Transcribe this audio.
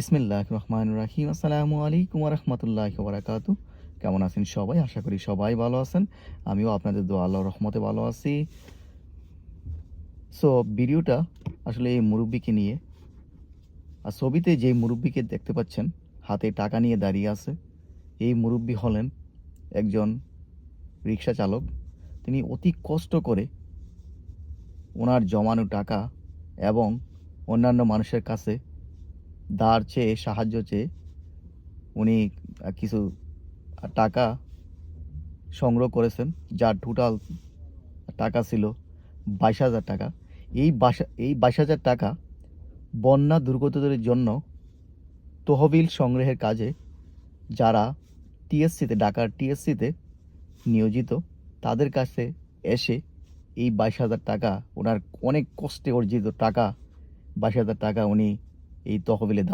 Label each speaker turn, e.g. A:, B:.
A: বিসমিল্লাহির রহমানির রহিম। আসসালামু আলাইকুম ওয়া রাহমাতুল্লাহি ওয়া বারাকাতুহু। কেমন আছেন সবাই? আশা করি সবাই ভালো আছেন। আমিও আপনাদের দোয়া আল্লাহর রহমতে ভালো আছি। সো ভিডিওটা আসলে এই মুরুব্বিকে নিয়ে। ছবিতে যেই মুরুব্বিকে দেখতে পাচ্ছেন, হাতে টাকা নিয়ে দাঁড়িয়ে আছে। এই মুরুব্বি হলেন একজন রিক্সা চালক। তিনি অতি কষ্ট করে উনার জমানো টাকা এবং অন্যান্য মানুষের কাছে ধার চেয়ে, সাহায্য চেয়ে উনি কিছু টাকা সংগ্রহ করেছেন, যার টোটাল টাকা ছিল ২২,০০০ টাকা। এই ২২,০০০ টাকা বন্যা দুর্গতদের জন্য তহবিল সংগ্রহের কাজে যারা ঢাকার টিএসসিতে নিয়োজিত, তাদের কাছে এসে এই ২২,০০০ টাকা, উনার অনেক কষ্টে অর্জিত টাকা, ২২,০০০ টাকা উনি এই তহবিলে দান